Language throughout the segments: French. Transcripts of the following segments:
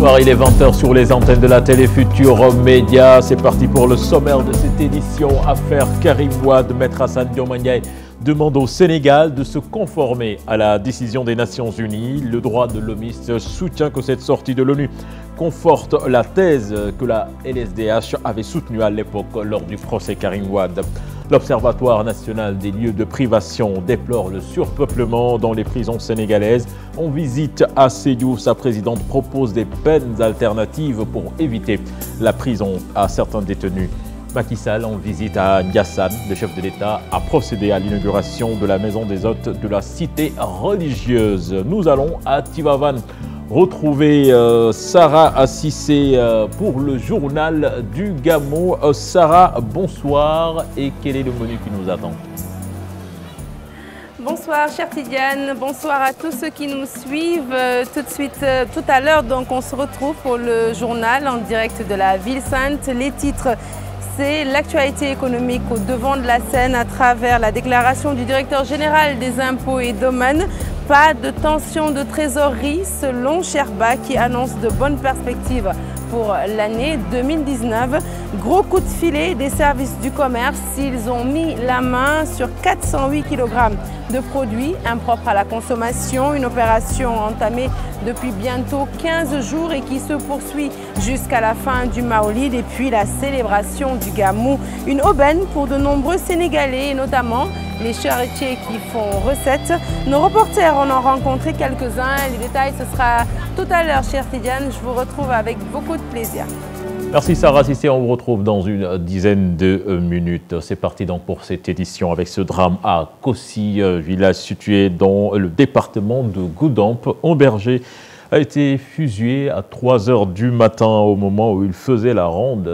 Bonsoir, il est 20h sur les antennes de la télé Futur Média. C'est parti pour le sommaire de cette édition. Affaire Karim Wade. Maître Assane Dioma Ndiaye demande au Sénégal de se conformer à la décision des Nations Unies. Le droit de l'homiste soutient que cette sortie de l'ONU conforte la thèse que la LSDH avait soutenue à l'époque lors du procès Karim Wade. L'Observatoire national des lieux de privation déplore le surpeuplement dans les prisons sénégalaises. En visite à Sédhiou, sa présidente propose des peines alternatives pour éviter la prison à certains détenus. Macky Sall, en visite à Ndiassane, le chef de l'État a procédé à l'inauguration de la maison des hôtes de la cité religieuse. Nous allons à Tivaouane retrouver Sarah Assissé pour le journal du Gamou. Sarah, bonsoir, et quel est le menu qui nous attend? Bonsoir chère Tidiane, bonsoir à tous ceux qui nous suivent. Tout à l'heure, donc on se retrouve pour le journal en direct de la Ville Sainte. Les titres, c'est l'actualité économique au devant de la scène à travers la déclaration du directeur général des impôts et domaines. Pas de tension de trésorerie selon Sherba qui annonce de bonnes perspectives pour l'année 2019. Gros coup de filet des services du commerce. Ils ont mis la main sur 408 kg de produits impropres à la consommation. Une opération entamée depuis bientôt 15 jours et qui se poursuit jusqu'à la fin du Maolid et puis la célébration du Gamou. Une aubaine pour de nombreux Sénégalais et notamment les charretiers qui font recette. Nos reporters en ont rencontré quelques-uns. Les détails, ce sera tout à l'heure, chère Tidiane. Je vous retrouve avec beaucoup de plaisir. Merci Sarah Assissé, on vous retrouve dans une dizaine de minutes. C'est parti donc pour cette édition avec ce drame à Kossi, village situé dans le département de Goudomp. Un berger a été fusillé à 3 h du matin au moment où il faisait la ronde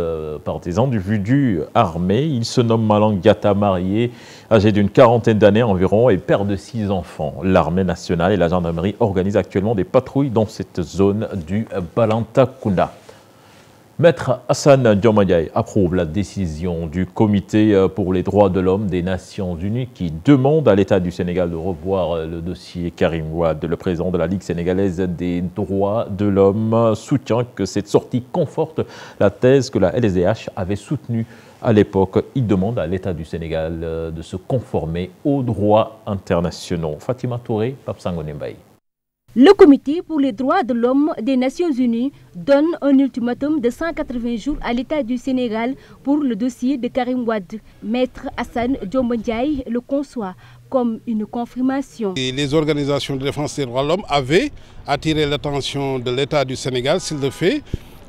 par des individus armés. Il se nomme Malang Diatta, marié, âgé d'une quarantaine d'années environ et père de 6 enfants. L'armée nationale et la gendarmerie organisent actuellement des patrouilles dans cette zone du Balantakunda. Maître Assane Dioma Ndiaye approuve la décision du Comité pour les droits de l'homme des Nations Unies qui demande à l'État du Sénégal de revoir le dossier Karim Wade. Le président de la Ligue sénégalaise des droits de l'homme soutient que cette sortie conforte la thèse que la LSDH avait soutenue à l'époque. Il demande à l'État du Sénégal de se conformer aux droits internationaux. Fatima Touré, Pape Sangone Mbaye. Le Comité pour les droits de l'homme des Nations Unies donne un ultimatum de 180 jours à l'État du Sénégal pour le dossier de Karim Wade. Maître Assane Dioma Ndiaye le conçoit comme une confirmation. Et les organisations de défense des droits de l'homme avaient attiré l'attention de l'État du Sénégal sur le fait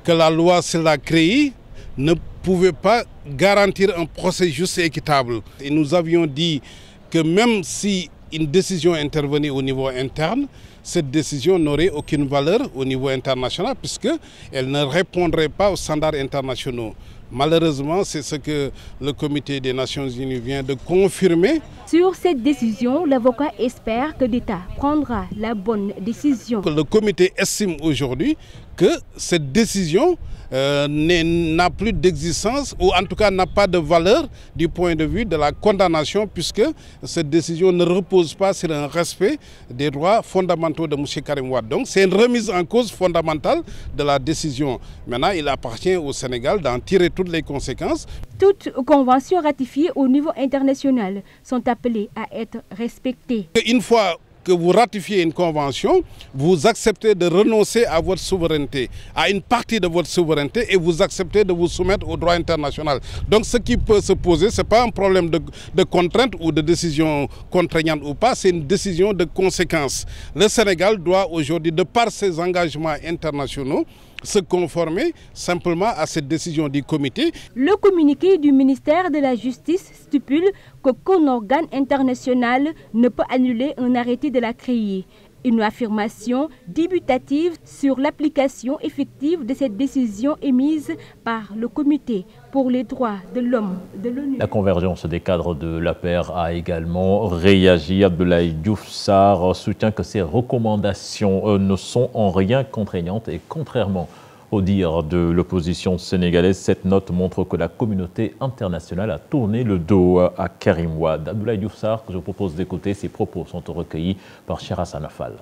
que la loi s'il l'a créée ne pouvait pas garantir un procès juste et équitable. Et nous avions dit que même si une décision intervenait au niveau interne, cette décision n'aurait aucune valeur au niveau international puisqu'elle ne répondrait pas aux standards internationaux. Malheureusement, c'est ce que le Comité des Nations Unies vient de confirmer. Sur cette décision, l'avocat espère que l'État prendra la bonne décision. Le comité estime aujourd'hui que cette décision n'a plus d'existence ou en tout cas n'a pas de valeur du point de vue de la condamnation puisque cette décision ne repose pas sur un respect des droits fondamentaux de M. Karim Wade. Donc c'est une remise en cause fondamentale de la décision. Maintenant, il appartient au Sénégal d'en tirer toutes les conséquences. Toutes conventions ratifiées au niveau international sont appelées à être respectées. Une fois que vous ratifiez une convention, vous acceptez de renoncer à votre souveraineté, à une partie de votre souveraineté et vous acceptez de vous soumettre au droit international. Donc ce qui peut se poser, ce n'est pas un problème de contrainte ou de décision contraignante ou pas, c'est une décision de conséquence. Le Sénégal doit aujourd'hui, de par ses engagements internationaux, se conformer simplement à cette décision du comité. Le communiqué du ministère de la Justice stipule qu'aucun organe international ne peut annuler un arrêté de la CREI. Une affirmation dubitative sur l'application effective de cette décision émise par le Comité pour les droits de l'homme de l'ONU. La convergence des cadres de l'APR a également réagi. Abdoulaye Diouf Sarr soutient que ces recommandations ne sont en rien contraignantes et contrairement au dire de l'opposition sénégalaise, cette note montre que la communauté internationale a tourné le dos à Karim Wade. Abdoulaye Diouf Sarr, que je propose d'écouter, ses propos sont recueillis par Cheikh Hassan Fall.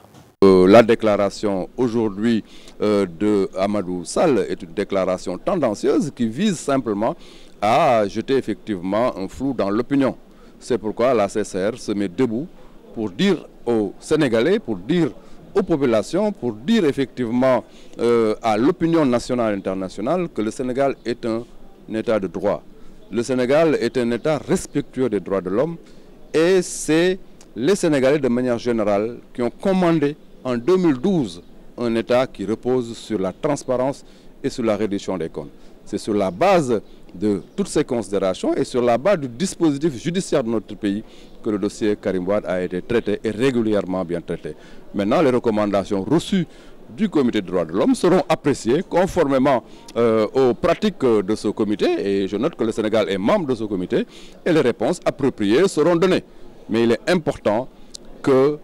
La déclaration aujourd'hui de Amadou Sall est une déclaration tendancieuse qui vise simplement à jeter effectivement un flou dans l'opinion. C'est pourquoi la CCR se met debout pour dire aux Sénégalais, pour dire aux populations, pour dire effectivement à l'opinion nationale et internationale que le Sénégal est un État de droit. Le Sénégal est un État respectueux des droits de l'homme et c'est les Sénégalais de manière générale qui ont commandé en 2012 un État qui repose sur la transparence et sur la reddition des comptes. C'est sur la base de toutes ces considérations et sur la base du dispositif judiciaire de notre pays que le dossier Karim Wade a été traité et régulièrement bien traité. Maintenant, les recommandations reçues du comité des droits de l'homme seront appréciées conformément aux pratiques de ce comité, et je note que le Sénégal est membre de ce comité, et les réponses appropriées seront données. Mais il est important que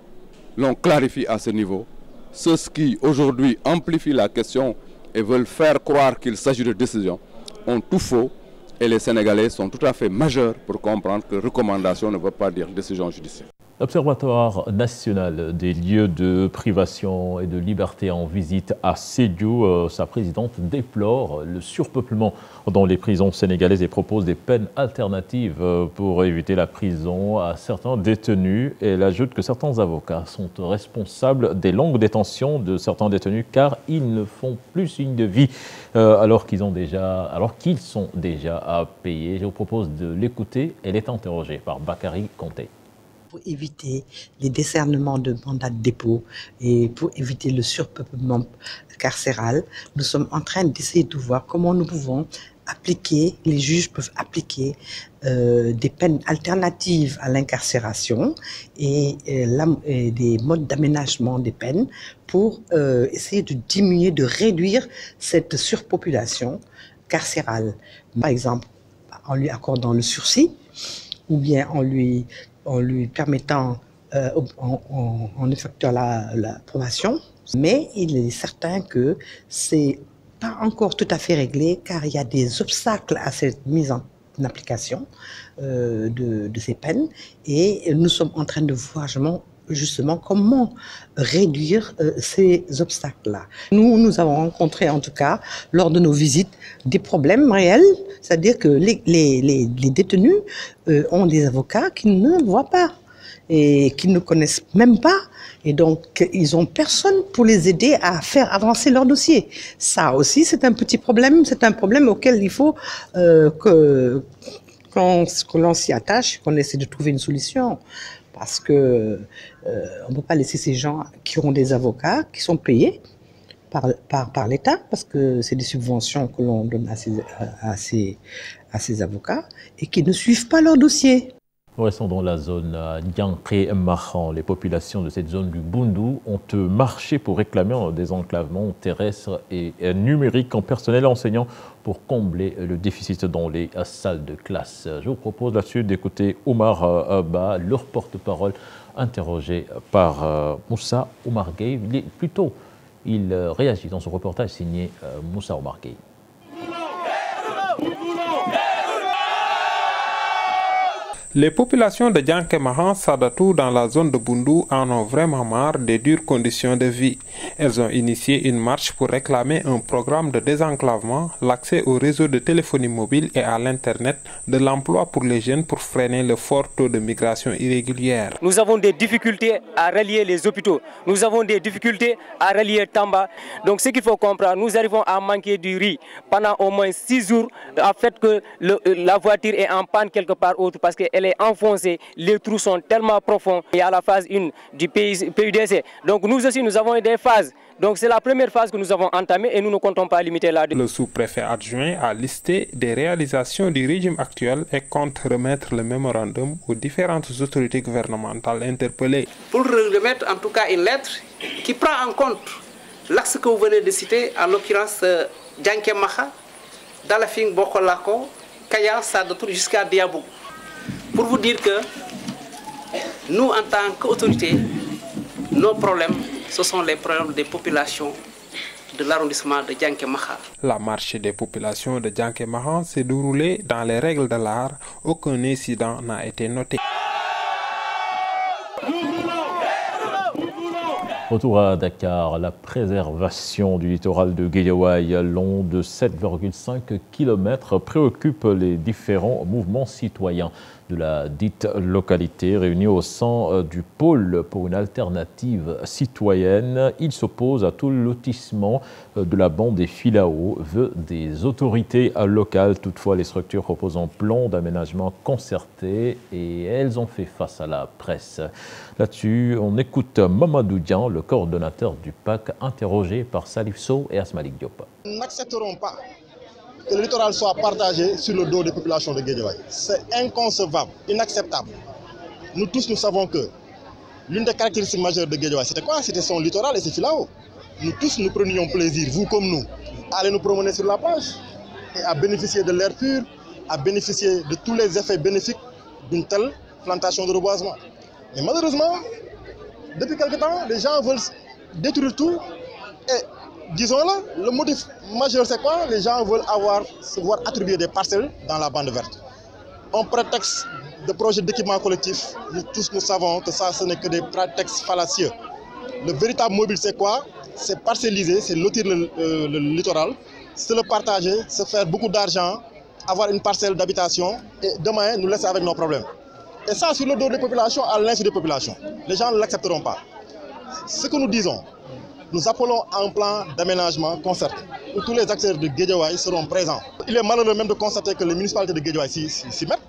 l'on clarifie à ce niveau ceux qui aujourd'hui amplifient la question et veulent faire croire qu'il s'agit de décisions ont tout faux, et les Sénégalais sont tout à fait majeurs pour comprendre que recommandation ne veut pas dire décision judiciaire. L'Observatoire national des lieux de privation et de liberté en visite à Sédhiou, sa présidente déplore le surpeuplement dans les prisons sénégalaises et propose des peines alternatives pour éviter la prison à certains détenus. Elle ajoute que certains avocats sont responsables des longues détentions de certains détenus car ils ne font plus signe de vie alors qu'ils sont déjà à payer. Je vous propose de l'écouter. Elle est interrogée par Bakary Conté. Pour éviter les décernements de mandats de dépôt et pour éviter le surpeuplement carcéral, nous sommes en train d'essayer de voir comment nous pouvons appliquer, les juges peuvent appliquer des peines alternatives à l'incarcération et des modes d'aménagement des peines pour essayer de diminuer, de réduire cette surpopulation carcérale. Par exemple, en lui accordant le sursis ou bien en lui permettant, en effectuant la probation. Mais il est certain que c'est pas encore tout à fait réglé car il y a des obstacles à cette mise en application de ces peines et nous sommes en train de voir justement comment réduire ces obstacles-là. Nous avons rencontré en tout cas lors de nos visites des problèmes réels, c'est-à-dire que les détenus ont des avocats qui ne voient pas et qui ne connaissent même pas et donc ils n'ont personne pour les aider à faire avancer leur dossier. Ça aussi c'est un petit problème, c'est un problème auquel il faut que l'on s'y attache, qu'on essaie de trouver une solution. Parce que on ne peut pas laisser ces gens qui ont des avocats, qui sont payés par l'État, parce que c'est des subventions que l'on donne à ces avocats, et qui ne suivent pas leur dossier. Restons dans la zone Dianké-Mahan. Les populations de cette zone du Boundou ont marché pour réclamer un désenclavement terrestre et numérique en personnel enseignant pour combler le déficit dans les salles de classe. Je vous propose là-dessus d'écouter Omar Ba, leur porte-parole, interrogé par Moussa Omar Gueye. Il réagit dans son reportage signé Moussa Omar Gueye. Les populations de Dianké-Mahan, Sadatou, dans la zone de Boundou, en ont vraiment marre des dures conditions de vie. Elles ont initié une marche pour réclamer un programme de désenclavement, l'accès au réseau de téléphonie mobile et à l'Internet, de l'emploi pour les jeunes pour freiner le fort taux de migration irrégulière. Nous avons des difficultés à relier les hôpitaux. Nous avons des difficultés à relier Tamba. Donc ce qu'il faut comprendre, nous arrivons à manquer du riz pendant au moins 6 jours, en fait que la voiture est en panne quelque part autre parce qu'elle est enfoncée, les trous sont tellement profonds. Il y a la phase 1 du PUDC. Donc nous aussi, nous avons des phases. Donc c'est la première phase que nous avons entamée et nous ne comptons pas limiter là. Le sous-préfet adjoint a listé des réalisations du régime actuel et compte remettre le mémorandum aux différentes autorités gouvernementales interpellées. Pour remettre en tout cas une lettre qui prend en compte l'axe que vous venez de citer, en l'occurrence Dianké-Mahan, Dalafing, Bokolako, Kaya, Sadatou jusqu'à Diabou. Pour vous dire que nous, en tant qu'autorité, nos problèmes, ce sont les problèmes des populations de l'arrondissement de Dianké-Mahan. La marche des populations de Dianké-Mahan s'est déroulée dans les règles de l'art. Aucun incident n'a été noté. Retour à Dakar, la préservation du littoral de Guédiawaye, long de 7,5 km, préoccupe les différents mouvements citoyens de la dite localité réunis au sein du pôle pour une alternative citoyenne. Il s'oppose à tout le lotissement de la bande des Filao, vœu des autorités locales. Toutefois, les structures proposent un plan d'aménagement concerté et elles ont fait face à la presse. Là-dessus, on écoute Mamadou Dian, le coordonnateur du PAC, interrogé par Salif Sow et Asmalik Diop. Nous n'accepterons pas que le littoral soit partagé sur le dos des populations de Guédiawaye. C'est inconcevable, inacceptable. Nous tous, nous savons que l'une des caractéristiques majeures de Guédiawaye, c'était quoi? C'était son littoral et ses Filao. Nous tous, nous prenions plaisir, vous comme nous, à aller nous promener sur la plage et à bénéficier de l'air pur, à bénéficier de tous les effets bénéfiques d'une telle plantation de reboisement. Mais malheureusement, depuis quelque temps, les gens veulent détruire tout et disons-le, le motif majeur c'est quoi? Les gens veulent se voir attribuer des parcelles dans la bande verte. En prétexte de projets d'équipement collectif, nous tous nous savons que ça ce n'est que des prétextes fallacieux. Le véritable mobile c'est quoi? C'est parcelliser, c'est lotir le littoral, se le partager, se faire beaucoup d'argent, avoir une parcelle d'habitation et demain nous laisser avec nos problèmes. Et ça sur le dos des populations, à l'insu des populations. Les gens ne l'accepteront pas. Ce que nous disons, nous appelons à un plan d'aménagement concerté où tous les acteurs de Guédiawaye seront présents. Il est malheureux même de constater que les municipalités de Guédiawaye s'y mettent.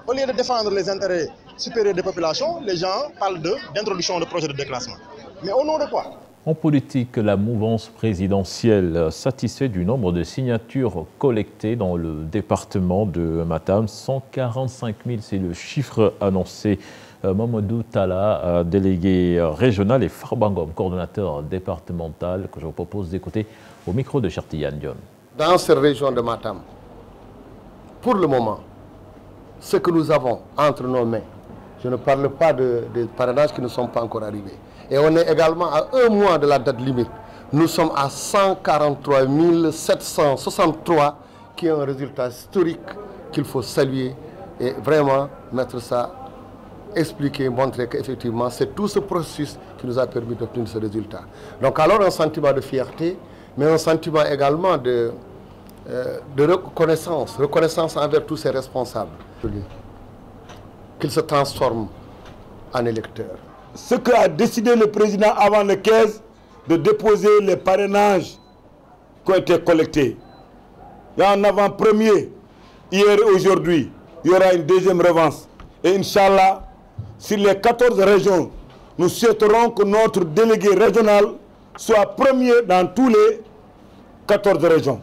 Au lieu de défendre les intérêts supérieurs des populations, les gens parlent d'introduction de projets de déclassement. Mais au nom de quoi? En politique, la mouvance présidentielle satisfait du nombre de signatures collectées dans le département de Matam. 145 000, c'est le chiffre annoncé. Mamadou Tala, délégué régional, et Farbangom, coordonnateur départemental, que je vous propose d'écouter au micro de Chartiyan Dion. Dans cette région de Matam, pour le moment, ce que nous avons entre nos mains, je ne parle pas des parrainages qui ne sont pas encore arrivés, et on est également à un mois de la date limite, nous sommes à 143 763, qui est un résultat historique qu'il faut saluer et vraiment mettre ça, expliquer, montrer qu'effectivement c'est tout ce processus qui nous a permis d'obtenir ce résultat. Donc alors un sentiment de fierté, mais un sentiment également de reconnaissance envers tous ces responsables, qu'ils se transforment en électeurs. Ce qu'a décidé le président avant le 15, de déposer les parrainages qui ont été collectés. Il y a un avant-premier, hier et aujourd'hui, il y aura une deuxième revanche. Et Inch'Allah, sur les 14 régions, nous souhaiterons que notre délégué régional soit premier dans tous les 14 régions.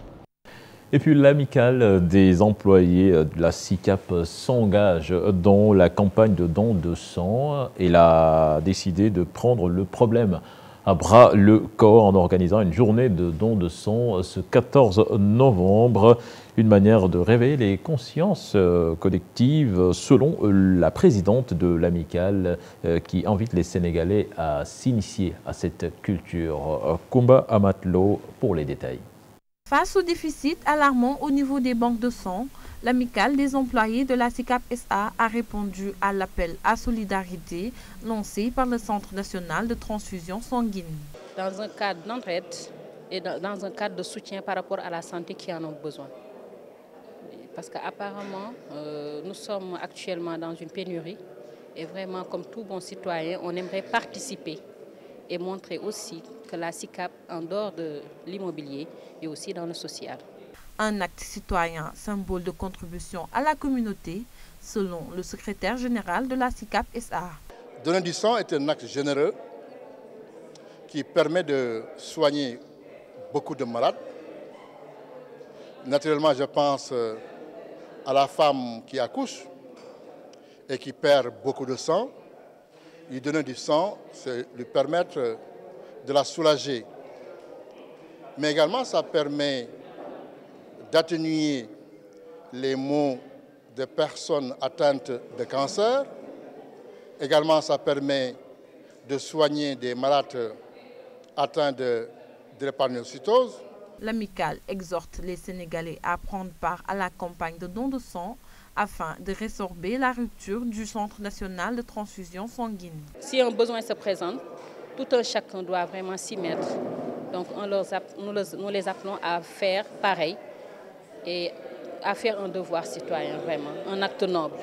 Et puis l'amicale des employés de la SICAP s'engage dans la campagne de don de sang. Elle a décidé de prendre le problème à bras le corps en organisant une journée de don de sang ce 14 novembre. Une manière de réveiller les consciences collectives selon la présidente de l'amicale qui invite les Sénégalais à s'initier à cette culture. Kumba Amatlo pour les détails. Face au déficit alarmant au niveau des banques de sang, l'amicale des employés de la SICAP SA a répondu à l'appel à solidarité lancé par le Centre national de transfusion sanguine. Dans un cadre d'entraide et dans un cadre de soutien par rapport à la santé qui en ont besoin. Parce qu'apparemment, nous sommes actuellement dans une pénurie et vraiment, comme tout bon citoyen, on aimerait participer et montrer aussi que la SICAP, en dehors de l'immobilier, est aussi dans le social. Un acte citoyen, symbole de contribution à la communauté, selon le secrétaire général de la SICAP SA. Donner du sang est un acte généreux qui permet de soigner beaucoup de malades. Naturellement, je pense à la femme qui accouche et qui perd beaucoup de sang. Lui donner du sang, c'est lui permettre de la soulager. Mais également, ça permet d'atténuer les maux des personnes atteintes de cancer. Également, ça permet de soigner des malades atteints de drépanocytose. L'amicale exhorte les Sénégalais à prendre part à la campagne de don de sang afin de résorber la rupture du Centre national de transfusion sanguine. Si un besoin se présente, tout un chacun doit vraiment s'y mettre. Donc nous les appelons à faire pareil et à faire un devoir citoyen, vraiment, un acte noble,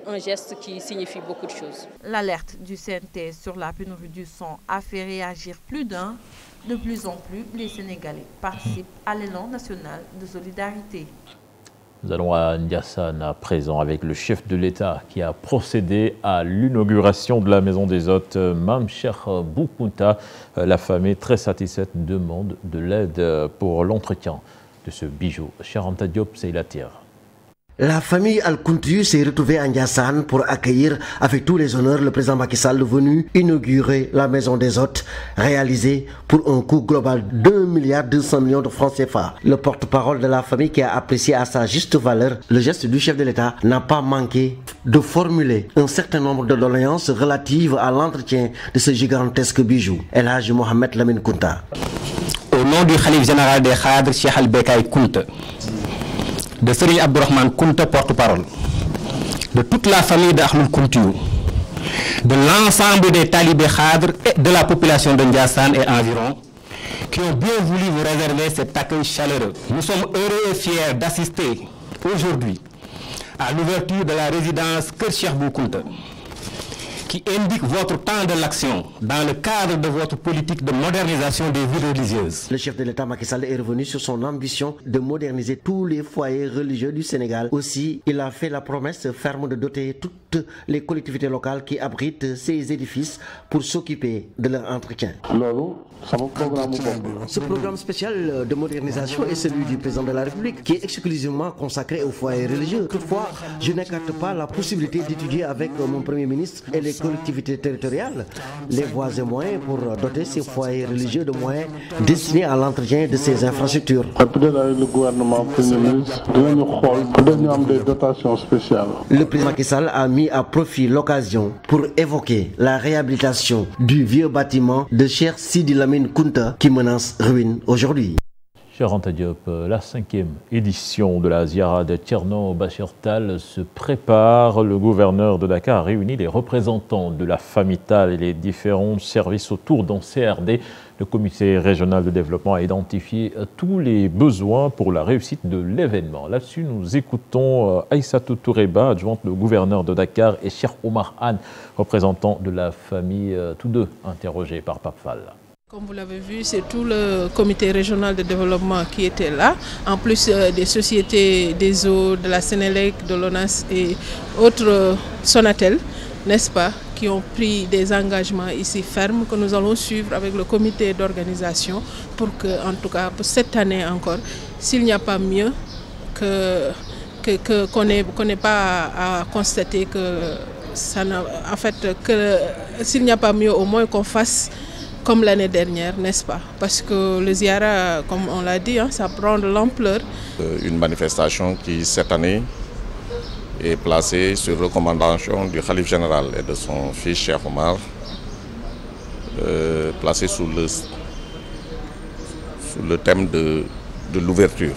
un geste qui signifie beaucoup de choses. L'alerte du CNTS sur la pénurie du sang a fait réagir plus d'un. De plus en plus, les Sénégalais participent à l'élan national de solidarité. Nous allons à Ndiassane à présent avec le chef de l'État qui a procédé à l'inauguration de la Maison des Hôtes, Mame Cheikh Bou Kounta. La famille très satisfaite demande de l'aide pour l'entretien de ce bijou. Cheikh Anta Diop, c'est la terre. La famille Al-Kountiou s'est retrouvée à Ndiassane pour accueillir avec tous les honneurs le président Macky Sall venu inaugurer la Maison des Hôtes réalisée pour un coût global de 1,2 milliard de francs CFA. Le porte-parole de la famille qui a apprécié à sa juste valeur le geste du chef de l'État n'a pas manqué de formuler un certain nombre de doléances relatives à l'entretien de ce gigantesque bijou. El Hadji Mohamed Lamine Kounta. Au nom du Khalif général des Khadr, Cheikh Al-Bekay Kounta, de Serigne Abdourahmane Kounta, porte-parole, de toute la famille d'Ahlul Kountiou, de l'ensemble des talibés Khadr et de la population de Ndiassane et environ, qui ont bien voulu vous réserver cet accueil chaleureux. Nous sommes heureux et fiers d'assister aujourd'hui à l'ouverture de la résidence Kër Cheikh Bou Kounta, qui indique votre temps de l'action dans le cadre de votre politique de modernisation des villes religieuses. Le chef de l'État Macky Sall est revenu sur son ambition de moderniser tous les foyers religieux du Sénégal. Aussi, il a fait la promesse ferme de doter toutes les collectivités locales qui abritent ces édifices pour s'occuper de leur entretien. Ce programme spécial de modernisation est celui du président de la République qui est exclusivement consacré aux foyers religieux. Toutefois, je n'écarte pas la possibilité d'étudier avec mon Premier ministre et les collectivités territoriales les voies et moyens pour doter ces foyers religieux de moyens destinés à l'entretien de ces infrastructures. Le gouvernement des dotations spéciales. Le président Macky Sall a mis à profit l'occasion pour évoquer la réhabilitation du vieux bâtiment de Cheikh Sidi Lamine Kounta qui menace ruine aujourd'hui. Cheikh Anta Diop, la 5e édition de la Ziara de Thierno Bachir Tall se prépare. Le gouverneur de Dakar a réuni les représentants de la famille Tall et les différents services autour d'un CRD. Le comité régional de développement a identifié tous les besoins pour la réussite de l'événement. Là-dessus, nous écoutons Aïssatou Toureba, adjointe du gouverneur de Dakar, et Cheikh Omar Anne, représentant de la famille, tous deux interrogés par Pape Fall. Comme vous l'avez vu, c'est tout le comité régional de développement qui était là, en plus des sociétés des eaux, de la Sénélec, de l'ONAS et autres Sonatel, n'est-ce pas, qui ont pris des engagements ici fermes que nous allons suivre avec le comité d'organisation pour que, en tout cas, pour cette année encore, s'il n'y a pas mieux qu'on n'ait pas à constater que ça n'a, en fait, que s'il n'y a pas mieux, au moins qu'on fasse comme l'année dernière, n'est-ce pas? Parce que le Ziara, comme on l'a dit, ça prend de l'ampleur. Une manifestation qui, cette année, est placée sur recommandation du Khalif général et de son fils Cheikh Omar, placée sous le thème de l'ouverture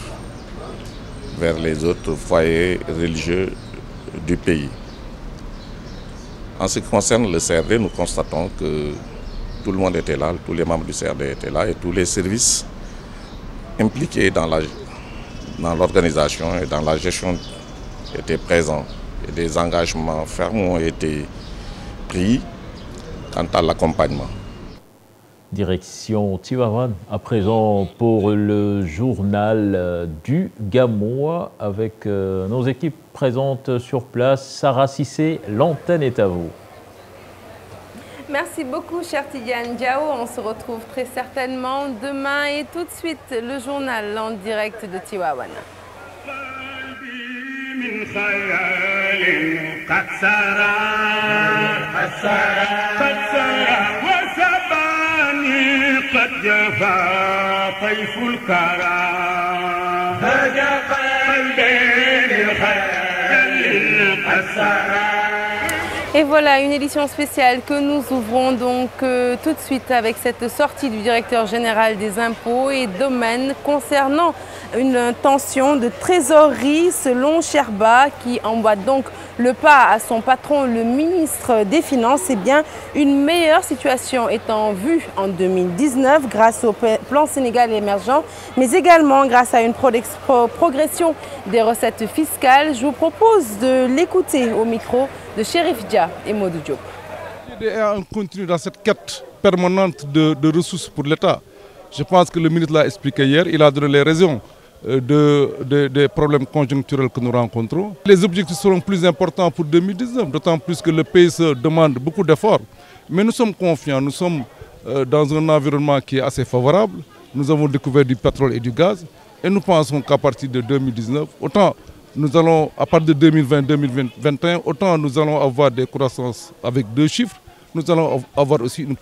vers les autres foyers religieux du pays. En ce qui concerne le CRD, nous constatons que tout le monde était là, tous les membres du CRD étaient là et tous les services impliqués dans l'organisation et dans la gestion étaient présents. Et des engagements fermes ont été pris quant à l'accompagnement. Direction Tivaouane, à présent pour le journal du Gamois avec nos équipes présentes sur place. Sarah Cissé, l'antenne est à vous. Merci beaucoup, cher Tidiane Diao. On se retrouve très certainement demain et tout de suite le journal en direct de Tivaouane. Et voilà une édition spéciale que nous ouvrons donc tout de suite avec cette sortie du directeur général des impôts et domaines concernant une tension de trésorerie selon Sherba qui emboîte donc le pas à son patron, le ministre des Finances. Eh bien, une meilleure situation est en vue en 2019 grâce au plan Sénégal émergent, mais également grâce à une progression des recettes fiscales. Je vous propose de l'écouter au micro de Chérif Dia et Modou Diop. On continue dans cette quête permanente de ressources pour l'État. Je pense que le ministre l'a expliqué hier, il a donné les raisons des problèmes conjoncturels que nous rencontrons. Les objectifs seront plus importants pour 2019, d'autant plus que le pays se demande beaucoup d'efforts. Mais nous sommes confiants, nous sommes dans un environnement qui est assez favorable. Nous avons découvert du pétrole et du gaz et nous pensons qu'à partir de 2019, autant nous allons, à partir de 2020-2021, autant nous allons avoir des croissances avec 2 chiffres, nous allons avoir aussi une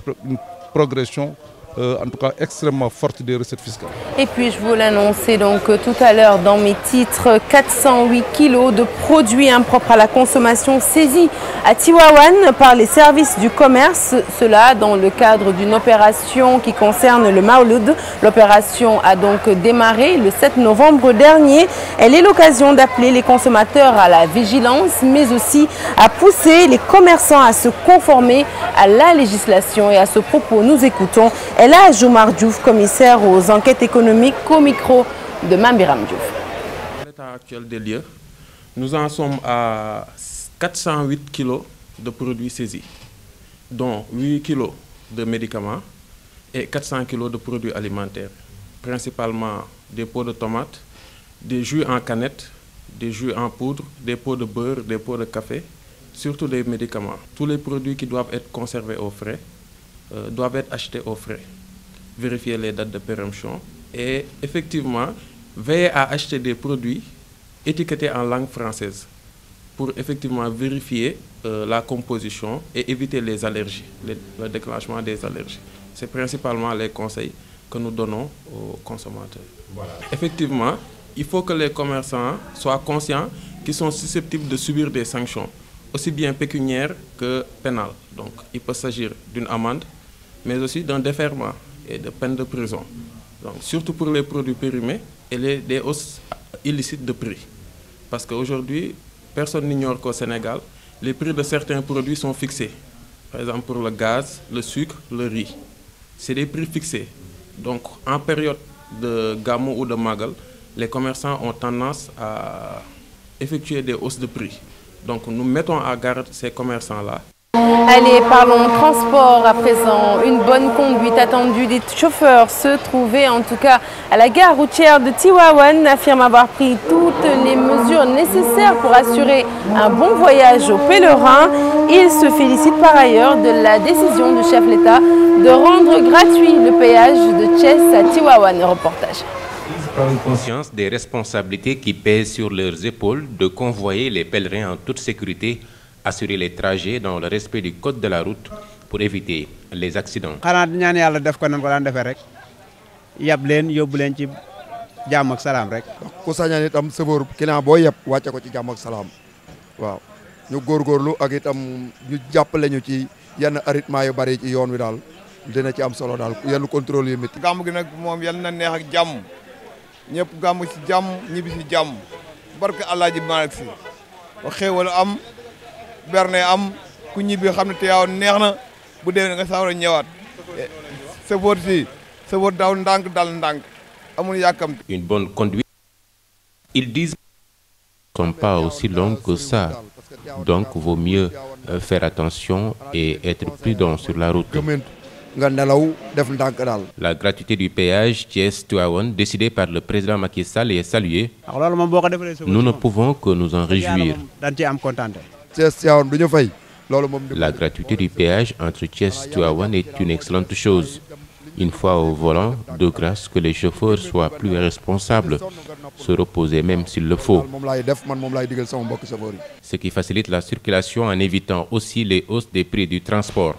progression en tout cas extrêmement forte des recettes fiscales. Et puis je vous l'annonçais donc tout à l'heure dans mes titres, 408 kilos de produits impropres à la consommation saisis à Tivaouane par les services du commerce, cela dans le cadre d'une opération qui concerne le Maouloud. L'opération a donc démarré le 7 novembre dernier. Elle est l'occasion d'appeler les consommateurs à la vigilance, mais aussi à pousser les commerçants à se conformer à la législation. Et à ce propos, nous écoutons Elhadji Oumar Diouf, commissaire aux enquêtes économiques, au micro de Mambiram Diouf. À l'état actuel des lieux, nous en sommes à 408 kilos de produits saisis, dont 8 kilos de médicaments et 400 kilos de produits alimentaires, principalement des pots de tomates, des jus en canette, des jus en poudre, des pots de beurre, des pots de café, surtout des médicaments. Tous les produits qui doivent être conservés au frais doivent être achetés au frais, vérifier les dates de péremption et effectivement veiller à acheter des produits étiquetés en langue française pour effectivement vérifier la composition et éviter les allergies, le déclenchement des allergies. C'est principalement les conseils que nous donnons aux consommateurs. Voilà. Effectivement, il faut que les commerçants soient conscients qu'ils sont susceptibles de subir des sanctions, aussi bien pécuniaires que pénales. Donc il peut s'agir d'une amende, mais aussi d'un déferment et de peine de prison. Donc, surtout pour les produits périmés et des hausses illicites de prix. Parce qu'aujourd'hui, personne n'ignore qu'au Sénégal, les prix de certains produits sont fixés. Par exemple, pour le gaz, le sucre, le riz. C'est des prix fixés. Donc, en période de Gamou ou de Magal, les commerçants ont tendance à effectuer des hausses de prix. Donc, nous mettons à garde ces commerçants-là. Allez, parlons transport à présent. Une bonne conduite attendue des chauffeurs se trouvaient en tout cas à la gare routière de Tivaouane, affirme avoir pris toutes les mesures nécessaires pour assurer un bon voyage aux pèlerins. Il se félicite par ailleurs de la décision du chef de l'État de rendre gratuit le péage de Thiès à Tivaouane. Reportage. Ils prennent conscience des responsabilités qui pèsent sur leurs épaules de convoyer les pèlerins en toute sécurité, assurer les trajets dans le respect du code de la route pour éviter les accidents. xanaa ñaan yàlla def ko nan ko daan defee rek yab leen yóbbu leen ci jàmm ak salaam rek. ku sañaan itam sëfoor client boo yeb wàcce ko ci jàmm ak salaam waaw ñu góorgóorlu ak itam ñu jàppale ñu ci yenn arrêtement yu bari ci yoon wi daal dina ci am solo daal yenn contrôle yu métti. gàmm gi nag moom yal na neex ak jàmm ñëpp gàmm ci jàmm ñibbi ci jàmm barke Alaaji Maalik Si ba xéewal am. berne am ku ñibbi xam ne te yaaw neex na bu déwénee nga sawar a ñëwaat sëfoor si sëfoor daw ndànk dal ndànk amul yàkkamti. Une bonne conduite. Ils disent ne sont pas aussi longues que ça, donc vaut mieux faire attention et être prudent sur la route. La gratuité du péage Thiès-Tivaouane décidée par le président Macky Sall est saluée. Nous ne pouvons que nous en réjouir. La gratuité du péage entre Thiès et Tivaouane est une excellente chose. Une fois au volant, de grâce que les chauffeurs soient plus responsables, se reposer même s'il le faut. Ce qui facilite la circulation en évitant aussi les hausses des prix du transport.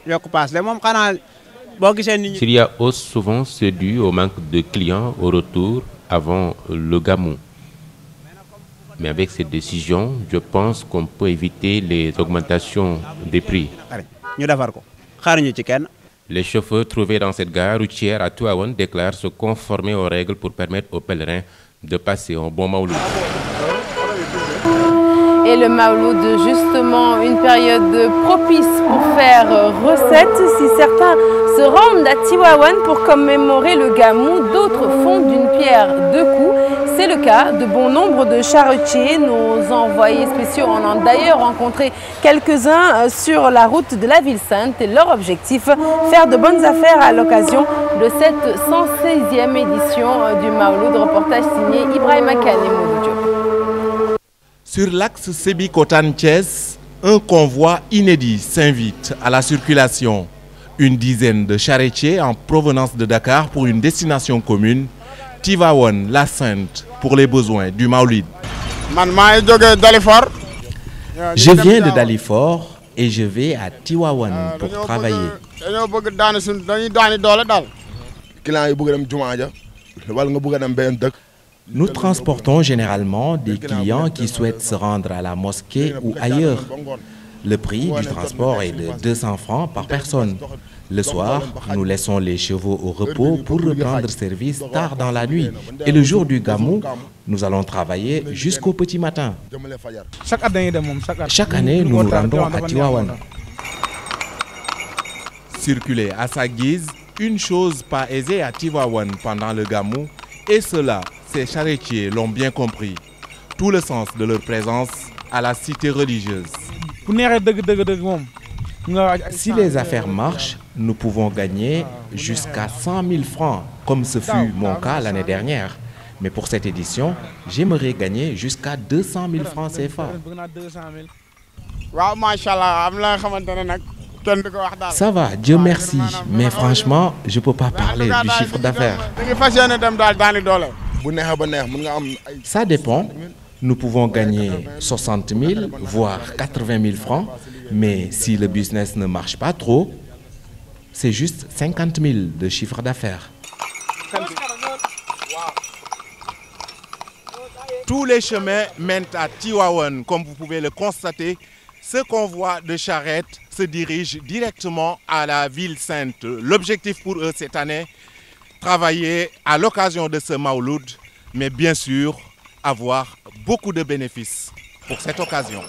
S'il y a hausse, souvent c'est dû au manque de clients au retour avant le Gamou. Mais avec cette décision, je pense qu'on peut éviter les augmentations des prix. Les chauffeurs trouvés dans cette gare routière à Tivaouane déclarent se conformer aux règles pour permettre aux pèlerins de passer un bon Mawlud. Et le Mawlud, justement, une période propice pour faire recette. Si certains se rendent à Tivaouane pour commémorer le Gamou, d'autres font d'une pierre deux coups. C'est le cas de bon nombre de charretiers. Nos envoyés spéciaux en ont d'ailleurs rencontré quelques-uns sur la route de la Ville Sainte. Et leur objectif, faire de bonnes affaires à l'occasion de cette 116e édition du Mawlud. Reportage signé Ibrahima Kane et Modou Diop. Sur l'axe Sébikotane-Thiès, un convoi inédit s'invite à la circulation. Une dizaine de charretiers en provenance de Dakar pour une destination commune, Tivaouane, la Sainte, pour les besoins du Mawlid. Je viens de Dalifort et je vais à Tivaouane pour travailler. Nous transportons généralement des clients qui souhaitent se rendre à la mosquée ou ailleurs. Le prix du transport est de 200 francs par personne. Le soir, nous laissons les chevaux au repos pour reprendre service tard dans la nuit. Et le jour du Gamou, nous allons travailler jusqu'au petit matin. Chaque année, nous nous rendons à Tivaouane. Circuler à sa guise, une chose pas aisée à Tivaouane pendant le Gamou, et cela, ces charretiers l'ont bien compris. Tout le sens de leur présence à la cité religieuse. Si les affaires marchent, nous pouvons gagner jusqu'à 100 000 francs, comme ce fut mon cas l'année dernière. Mais pour cette édition, j'aimerais gagner jusqu'à 200 000 francs CFA. Ça va, Dieu merci, mais franchement, je ne peux pas parler du chiffre d'affaires. Ça dépend. Nous pouvons gagner 60 000, voire 80 000 francs, mais si le business ne marche pas trop, c'est juste 50 000 de chiffre d'affaires. Tous les chemins mènent à Tivaouane, comme vous pouvez le constater. Ce convoi de charrettes se dirige directement à la Ville Sainte. L'objectif pour eux cette année, travailler à l'occasion de ce Mawlud, mais bien sûr, avoir beaucoup de bénéfices pour cette occasion.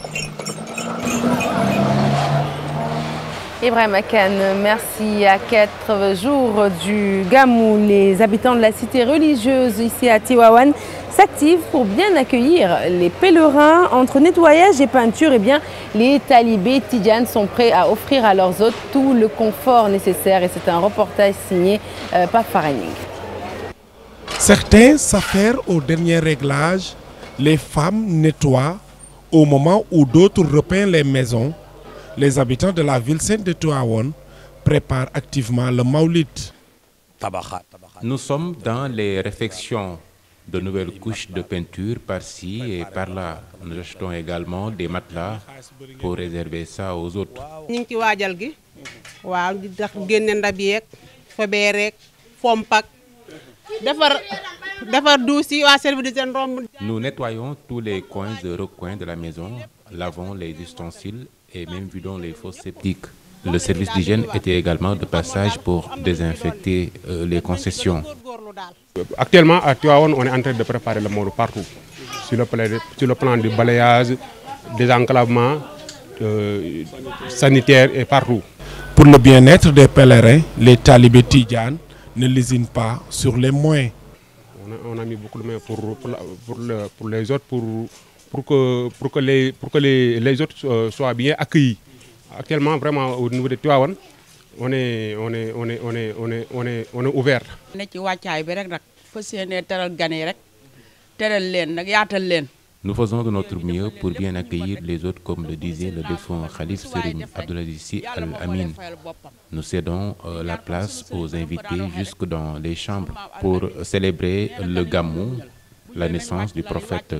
Ibrahima Kane, merci. À 4 jours du Gamou, les habitants de la cité religieuse ici à Tivaouane s'activent pour bien accueillir les pèlerins. Entre nettoyage et peinture, eh bien, les talibés tidjanes sont prêts à offrir à leurs hôtes tout le confort nécessaire. Et c'est un reportage signé par Faraning. Certains s'affairent au dernier réglage. Les femmes nettoient au moment où d'autres repeignent les maisons. Les habitants de la ville sainte de Tivaouane préparent activement le Mawlid. Nous sommes dans les réfections de nouvelles couches de peinture par-ci et par-là. Nous achetons également des matelas pour réserver ça aux autres. Nous nettoyons tous les coins et recoins de la maison, lavons les ustensiles et même vidons les fosses septiques. Le service d'hygiène était également de passage pour désinfecter les concessions. Actuellement, à Tivaouane, on est en train de préparer le Mawlud partout. Sur le plan du balayage, des enclavements sanitaires et partout. Pour le bien-être des pèlerins, les talibés tidjanes ne lésinent pas sur les moyens. On a mis beaucoup de moyens pour les autres, pour que les autres soient bien accueillis. Actuellement, vraiment, au niveau de Tivaouane, on est ouvert. Nous faisons de notre mieux pour bien accueillir les autres, comme le disait le défunt Khalif Serigne Abdoulaziz Sy Al Amin. Nous cédons la place aux invités jusque dans les chambres pour célébrer le Gamou, la naissance du prophète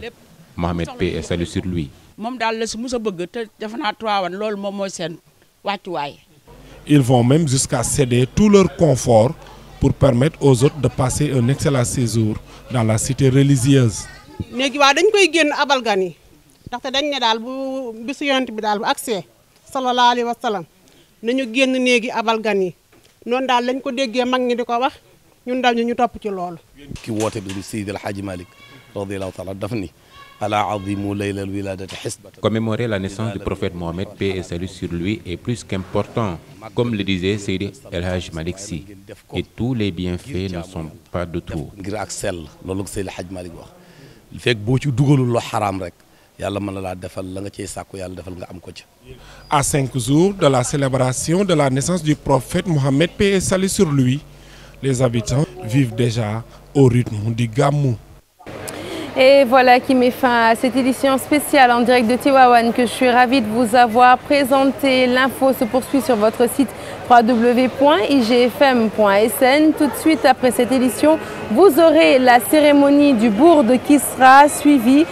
Mohamed Paix et salut sur lui. Ils vont même jusqu'à céder tout leur confort pour permettre aux autres de passer un excellent séjour dans la cité religieuse. léegi waa dañ koy génn abal gan yi ndaxte dañ ne daal bu bisu yonent bi daal bu agsee sallallahu alayhi wa sallam nañu génn néegi abal gan yi noonu daal lañ ko déggee mag ñi di ko wax ñun daal ñu topp ci loolu. ki woote bi Seydi El Hadji Malick radiyallahu ta'ala daf ni ala azimu layla al wiladati hisbatan. Commémorer la naissance du prophète Mohammed, paix et salut sur lui, est plus qu'important, comme le disait Seydi El Hadji Malick Sy. Et tous les bienfaits ne sont pas de trop. ngir ak sell loolu Seydi El Hadji Malick wax fekk boo ci dugalul lu xaraam rek yàlla mën na laa defal la nga cey sàkku yàlla defal nga am ko ci. À 5 jours de la célébration de la naissance du prophète Mohammed, paix et salut sur lui, les habitants vivent déjà au rythme du Gamou. Et voilà qui met fin à cette édition spéciale en direct de Tivaouane que je suis ravie de vous avoir présenté. L'info se poursuit sur votre site www.igfm.sn. Tout de suite après cette édition, vous aurez la cérémonie du Bourde qui sera suivie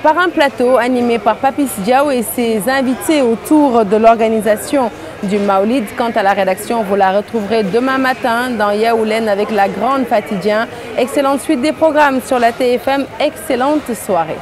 par un plateau animé par Papis Diaw et ses invités autour de l'organisation du Maoulid. Quant à la rédaction, vous la retrouverez demain matin dans Yaoulène avec la grande Fatidien. Excellente suite des programmes sur la TFM. Excellente soirée.